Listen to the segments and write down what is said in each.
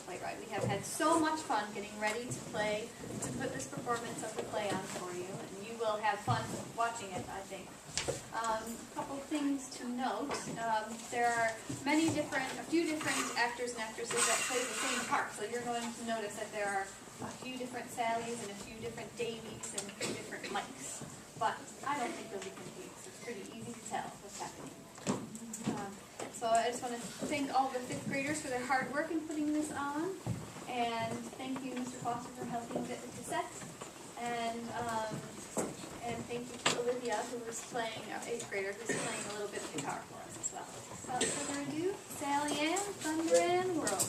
play ride. We have had so much fun getting ready to put this performance of the play on for you, and you will have fun watching it, I think. A couple things to note. There are a few different actors and actresses that play the same part, so you're going to notice that there are a few different Sallys and a few different Davies and a few different Mikes. But I don't think they'll be confused. It's pretty easy to tell what's happening. So I just want to thank all the 5th graders for their hard work in putting this on. And thank you, Mr. Foster, for helping get the cassette. And thank you to Olivia, who was playing, our 8th grader, who's playing a little bit of guitar for us as well. So without further ado, Sally Ann, Thunder and World.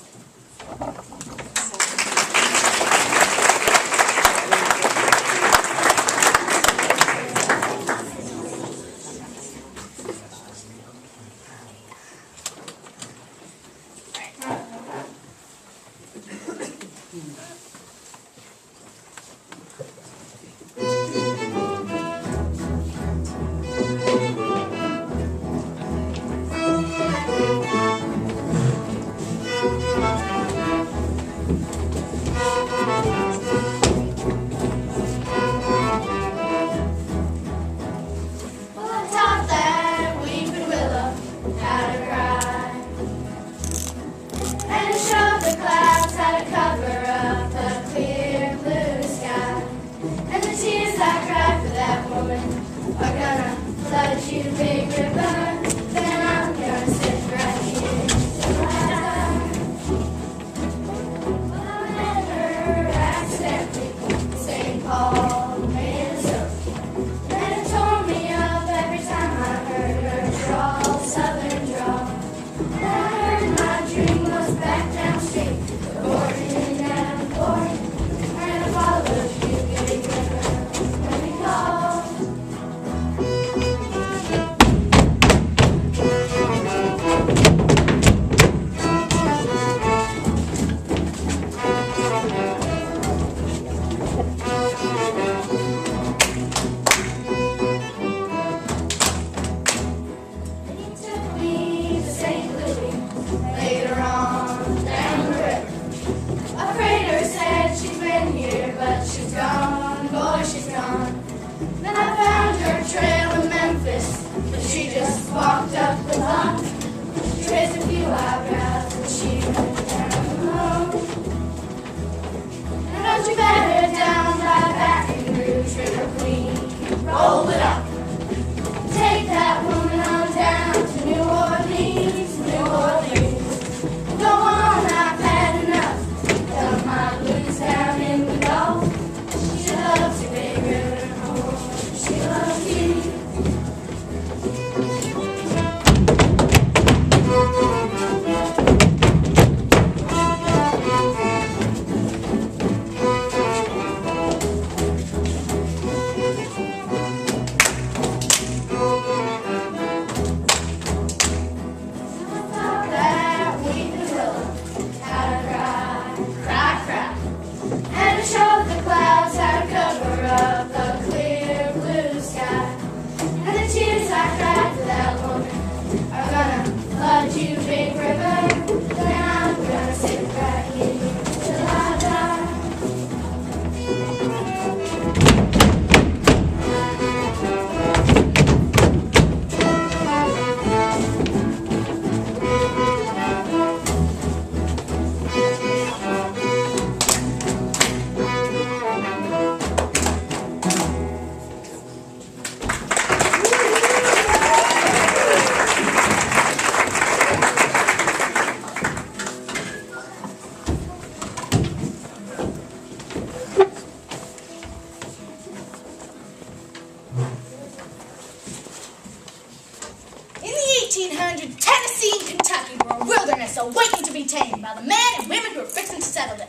Waiting to be tamed by the men and women who were fixing to settle there.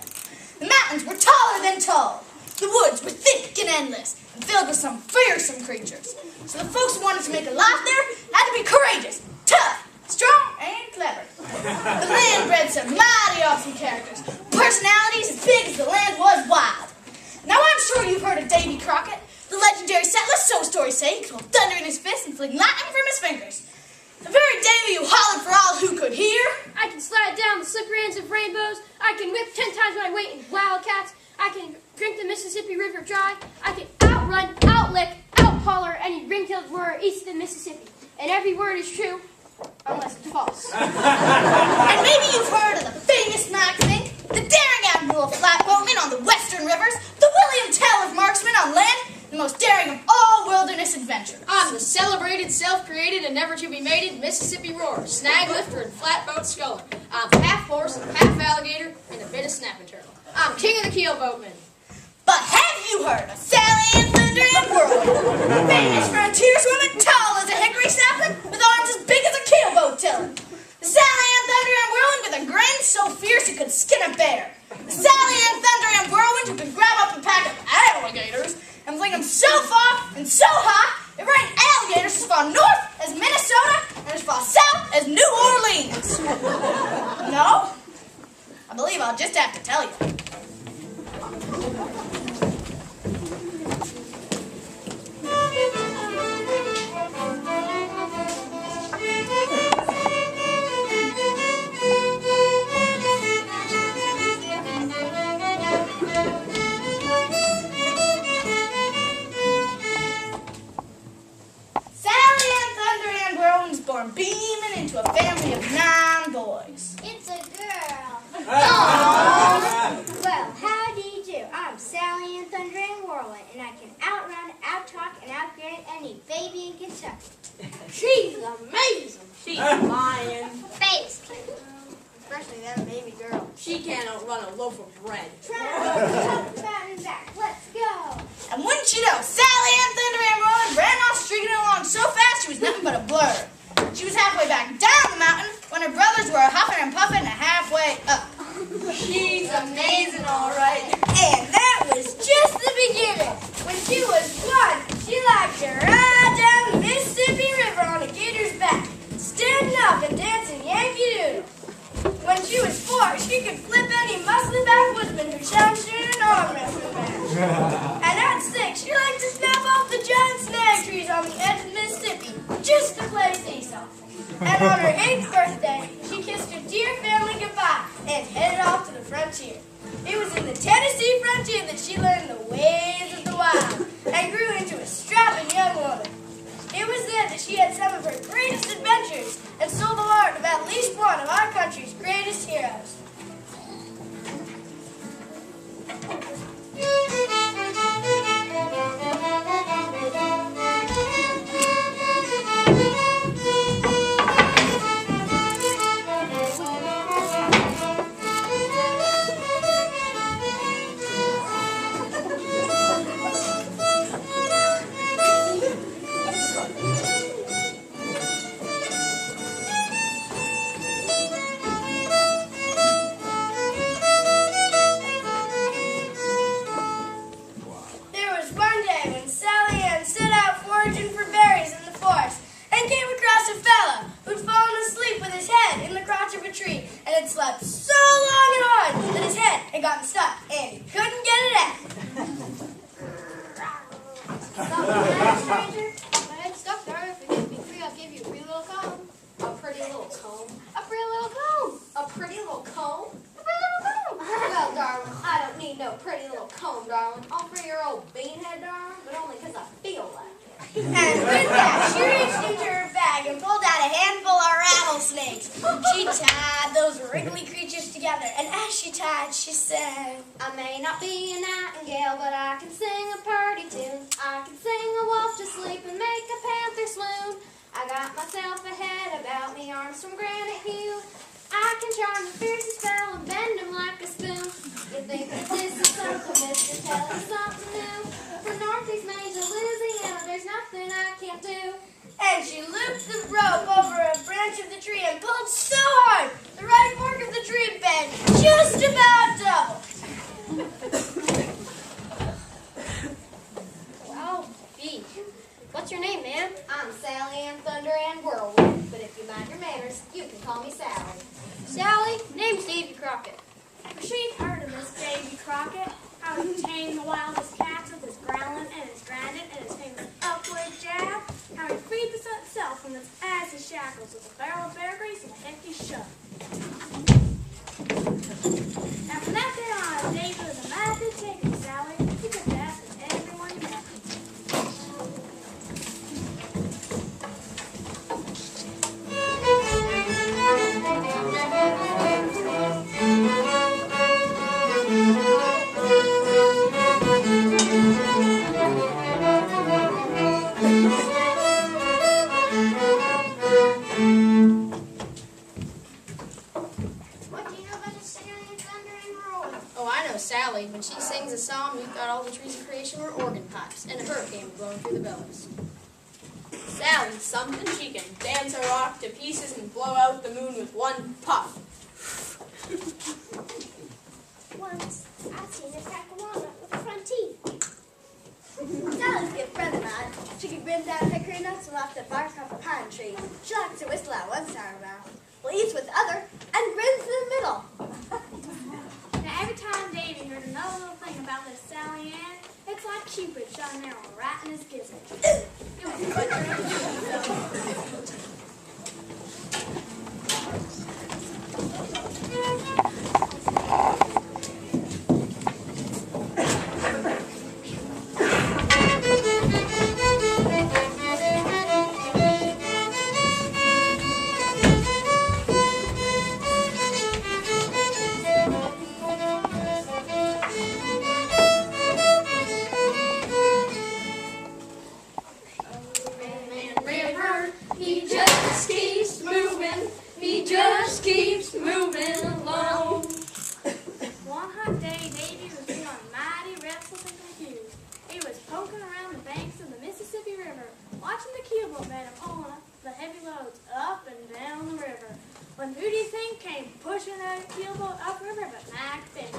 The mountains were taller than tall. The woods were thick and endless and filled with some fearsome creatures. So the folks who wanted to make a life there had to be courageous, tough, strong, and clever. The land bred some mighty awesome characters, personalities as big as the land was wild. Now I'm sure you've heard of Davy Crockett, the legendary settler, so stories say, he could hold thunder in his fist and fling lightning from his fingers. The very Davy who hollered for all who could hear. I can slide down the slippery ends of rainbows. I can whip 10 times my weight in wildcats. I can drink the Mississippi River dry. I can outrun, outlick, outholler any ring-tailed roarer east of the Mississippi. And every word is true, unless it's false. And maybe you've heard of the famous Max Mink, the daring admiral of flatboatmen on the western rivers, the William Tell of marksmen on land, the most daring of all wilderness adventurers. I'm the celebrated, self-created, and never-to-be-mated Mississippi roarer, snag lifter, and flatboat sculler. I'm half horse, half alligator, and a bit of snapping turtle. I'm king of the keel boatman. But have you heard of Sally Ann Thunder and Whirlwind, famous frontierswoman, tall as a hickory sapling, with arms as big as a keelboat tiller? The Sally Ann Thunder and Whirlwind with a grin so fierce you could skin a bear. The Sally Ann Thunder and Whirlwind who could grab up a pack of alligators and fling them so far and so high it ran alligators as far north as Minnesota and as far south as New Orleans. No? I believe I'll just have to tell you. Beaming into a family of 9 boys. It's a girl. Aww. Well, how do you do? I'm Sally Ann Thunder and Whirlwind, and I can outrun, out-talk, and outgrin any baby in Kentucky. She's amazing. She's lying. Face. Especially that baby girl. She can't outrun a loaf of bread. Try to talk about and back. Let's go. And wouldn't you know, Sally Ann Thunder and Whirlwind ran off streaking along so fast she was nothing but a blur. She was halfway back down the mountain when her brothers were huffing and puffing halfway up. She's amazing, all right. And that was just the beginning. When she was 1, she liked to ride down the Mississippi River on a gator's back, standing up and dancing Yankee Doodle. When she was 4, she could flip any muscly backwoodsman who challenged her in an arm wrestling match. And at 6, she liked to snap off the giant snag trees on the edge of the Mississippi just to play seesaw. And on her 8th birthday, she kissed her dear family goodbye and headed off to the frontier. It was in the Tennessee frontier that she learned the ways of the wild and grew into a strapping young woman. It was there that she had some of her greatest adventures and saw the heart of at least one of our country's greatest heroes. Slept so long and hard that his head had gotten stuck and he couldn't get it out. Stranger, my head's stuck there. If it gets me free, I'll give you a pretty little comb. A pretty little comb. A pretty little comb. A pretty little comb? A pretty little comb. Well, darling, I don't need no pretty little comb, darling. I'll free your old beanhead, darling, but only 'cause I feel like it. And with that, she reached into her bag and pulled out a handful of rattlesnakes. She tied those wriggly creatures together, and as she tied, she sang, I may not be a nightingale, but I can sing a pretty tune. I can sing a wolf to sleep and make a panther swoon. I got myself a head about me, arms from granite hue. I can charm the fiercest fellow and bend him like a spoon. You think that this is something, Mister, tell him something new. For Northeast Maine to Louisiana, there's nothing I can't do. and she looped the rope over a branch of the tree and pulled so hard, the right fork of the tree bent just about double. Wow, gee. What's your name, ma'am? I'm Sally Ann Thunder and Whirlwind, but if you mind your manners, you can call me Sally. Sally, name's Davy Crockett. She'd heard of this Davy Crockett, how he tamed the wildest cats with his growling and his grinding and his famous upward jab, how he freed the sun itself from its acid shackles with a barrel of bear grease and a hefty shove. Now from that day on, Dave was a method taking Sally. He took the ass of everyone he met. What do you know about the Sally and thunder and roll? Oh, I know Sally. When she sings a song, you thought all the trees in creation were organ pipes, and a hurricane blowing through the bellows. Sally's something she can dance a rock to pieces and blow out the moon with one puff. Once, I seen her crack a walnut with her front teeth. Sally's a good friend of mine. She can bend down hickory nuts and off the bark off a pine tree. She likes to whistle out one side of her mouth, bleeds with the other, and grins in the middle. Now every time Davy heard another little thing about this Sally Ann, it's like Cupid shot an arrow right in his gizzard. It was quite River, he just keeps moving. He just keeps moving along. One hot day, Davy was feeling mighty restless and confused. He was poking around the banks of the Mississippi River, watching the keelboat men pulling up the heavy loads up and down the river. When who do you think came pushing that keelboat upriver but Mac Fink?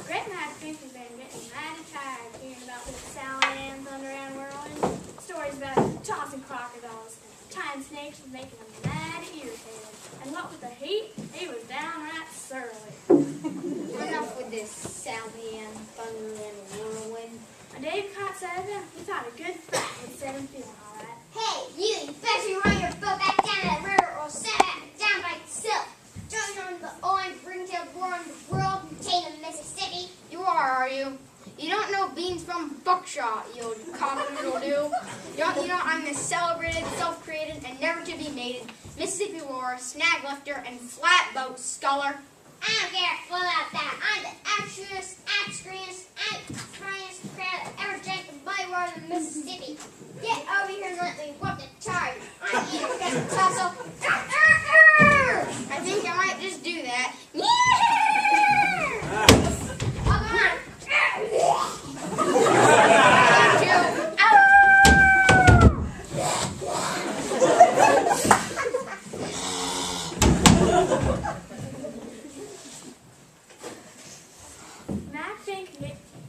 Great Mac Fink has been getting mighty tired hearing about this Sally Ann Thunder and Whirlwind. Stories about tossing crocodiles and tying snakes was making him mighty irritated. And what with the heat, he was downright surly. Enough with this Sally and thunder and whirlwind. When Dave caught sight of him, he thought a good fight would set him feeling all right. Hey, you better run your boat back down that river or set it down by itself. Don't you know the only ring-tailed war in the world contained in Mississippi? You are you? You don't know beans from buckshot, you old cock-a-doodle-doo. You know I'm the celebrated, self-created, and never-to-be-mated Mississippi roarer, snag lifter, and flatboat sculler. I don't care all about that. I'm the abstrusest, abscreest crowd that ever drank the bloody water of the Mississippi. Get over here and let me whoop the charge. I'm you, Professor Tussle. I think I might just do that. Oh, come on.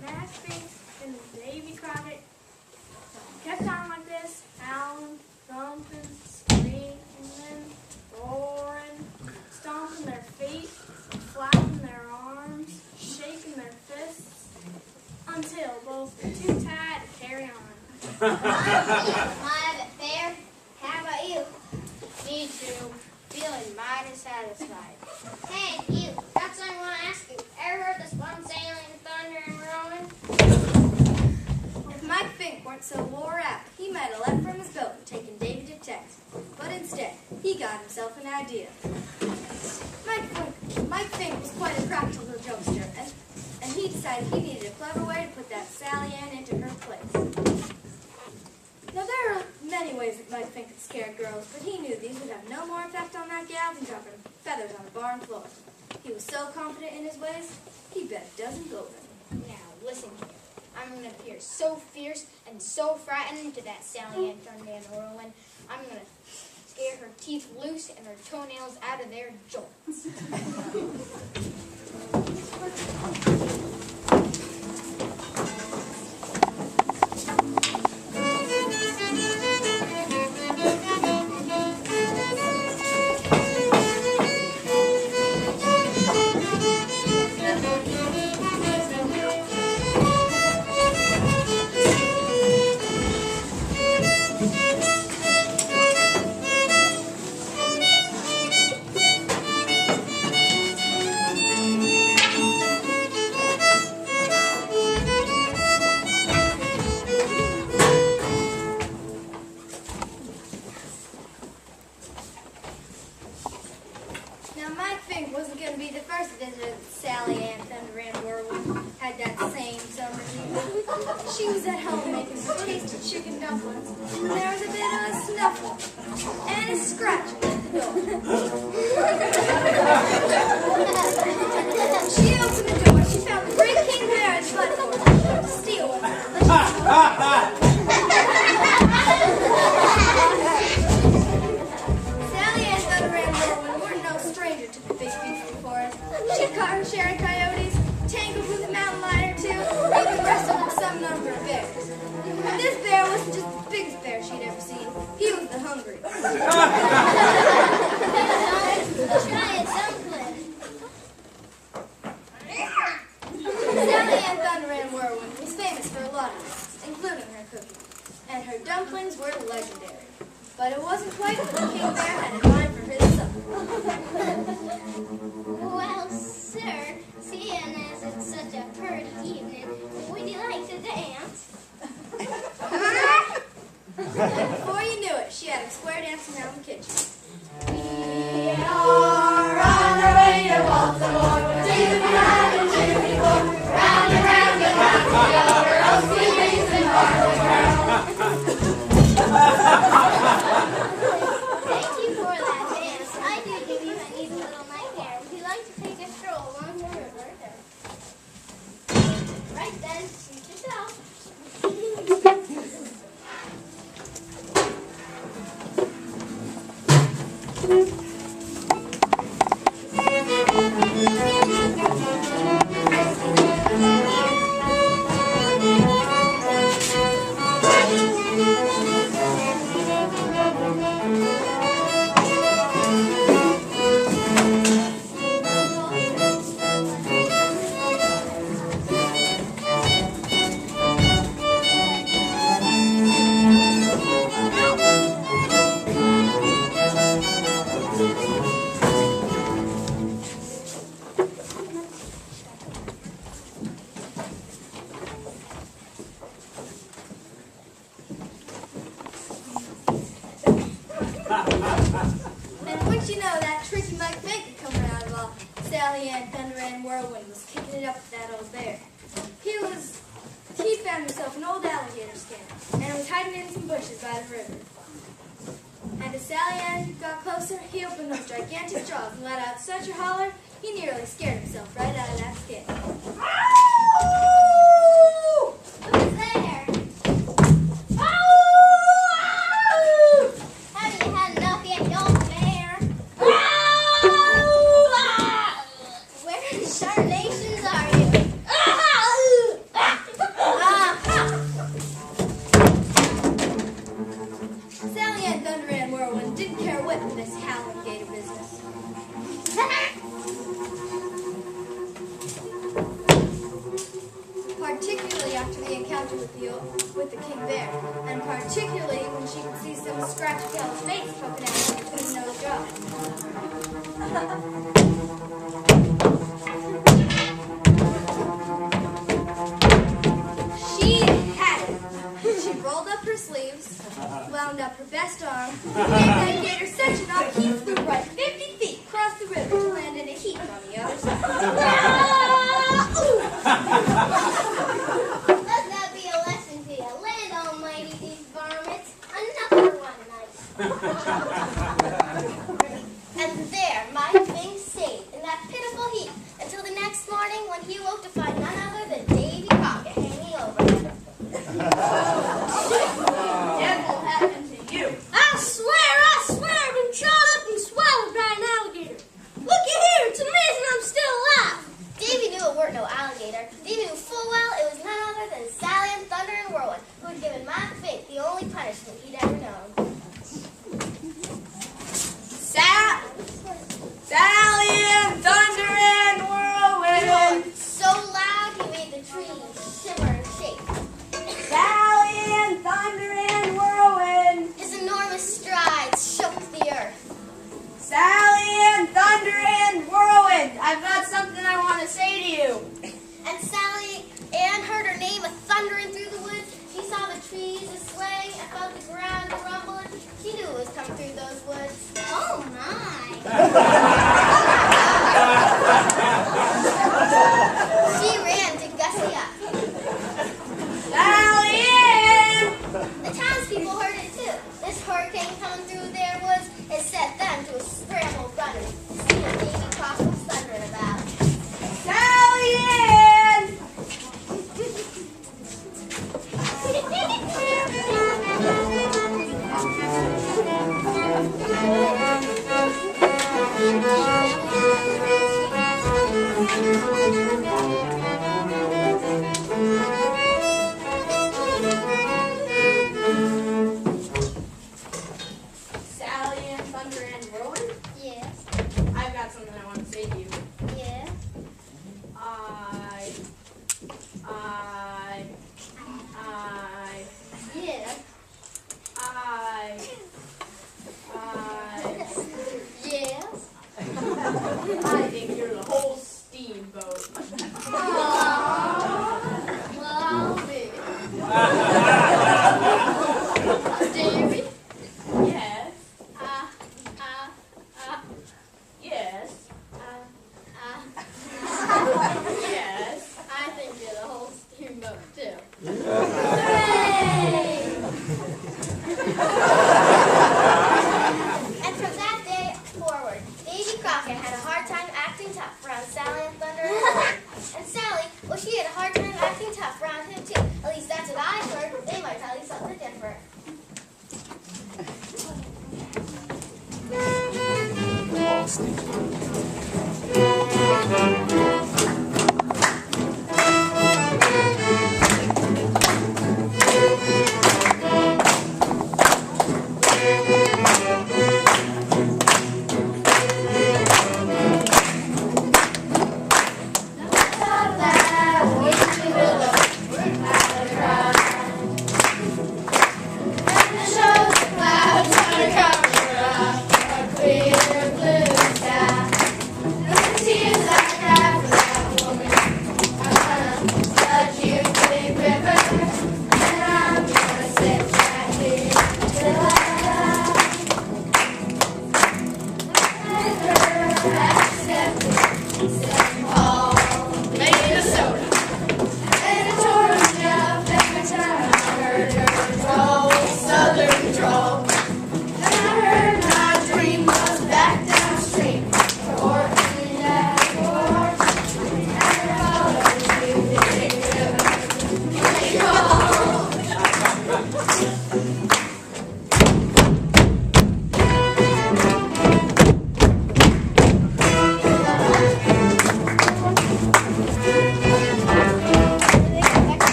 Mac Fink and Davy Crockett kept on like this, howling, thumping, screaming, roaring, stomping their feet, flapping their arms, shaking their fists, until both were too tired to carry on. I'm a bit fair. How about you? Me too. Feeling mighty satisfied. Hey, you. That's what I want to ask you. Ever heard this one sailing thunder and rolling? If Mike Fink weren't so wore out, he might have left from his boat and taken Davy to Texas. But instead, he got himself an idea. Mike Fink was quite a practical little jokester, and he decided he needed a clever way to put that Sally Ann into her place. Now, there are many ways that Mike Fink could scare girls, but he knew these would have no more effect on that gal than dropping feathers on the barn floor. He was so confident in his ways, he bet a dozen golden. Now, listen here. I'm going to appear so fierce and so frightened to that Sally Ann Thunder and Whirlwind, I'm going to scare her teeth loose and her toenails out of their joints. She was at home making her tasty chicken dumplings, and there was a bit of a snuffle and a scratching at the door. She opened the door. She found the great King Bear and fled for her to steal one. Sally Ann Thunder and Whirlwind were no stranger to the big beastly forest. She caught her share of coyotes, tangled with a mountain lion or two, even wrestled with some number of bears. But this bear wasn't just the biggest bear she'd ever seen. He was the hungry. Try a dumpling. Sally Ann Thunder and Whirlwind was famous for a lot of things, including her cooking. And her dumplings were legendary. But it wasn't quite what the King Bear had in mind for his supper. Well, sir, seeing as it's such a pretty evening, would you like to dance? Before you knew it, she had him square dancing around the kitchen. We are on our way to Baltimore, to the island to be born. Round and round and round we go, we're all sweet things and barley ground. Thank you for that dance. I do give you a neat little nightmare. Would you like to take a stroll along the river? Right then, suit yourself. And wouldn't you know, that tricky Mike Baker coming out of all, Sally Ann Thunder and Whirlwind was kicking it up with that old bear. He found himself an old alligator skin, and was hiding in some bushes by the river. And as Sally Ann got closer, he opened those gigantic jaws and let out such a holler, he nearly scared himself right out of that skin. Who's there? Have you had enough yet, old bear? Where in the Nations are you? Sally Ann Thunder and Whirlwind didn't care a whit for this howling gator business. Particularly after the encounter with the King Bear, and particularly when she could see some scratchy tail's face poking out between those jaws. She had it. She rolled up her sleeves, wound up her best arm, gave that gator such a knock he flew right 50 feet across the river to land in a heap on the other side. Let that be a lesson to you. Land almighty these varmints. Another one night. And there, my thing stayed in that pitiful heap until the next morning when he woke to find none other than Davy Crockett hanging over him. What will happen to you? I swear, I've been chawed up and swallowed by an alligator. Looky here, it's amazing I'm still alive. Davy knew it weren't no alligator. Davy knew full well it was none other than Sally Ann Thunder and Whirlwind, who had given my fate the only punishment he'd ever known. Sally Ann Thunder and He Whirlwind. roared so loud he made the trees shimmer and shake. Sally Ann Thunder and Whirlwind. His enormous strides shook the earth. Sally Ann Thunder and Whirlwind. I've got something I want to say to you. And Sally Ann heard her name thundering through the woods. She saw the trees a-swaying and felt the ground rumbling. She knew it was coming through those woods. Oh, my. She ran to gussy up. Sally And from that day forward, Davy Crockett had a hard time acting tough around Sally and Thunder and Lightning. And Sally, well, she had a hard time acting tough around him too. At least that's what I've heard. They might tell you something different.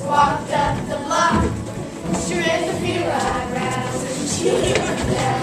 Walked up the block, she raised a few eyebrows, and she looked down.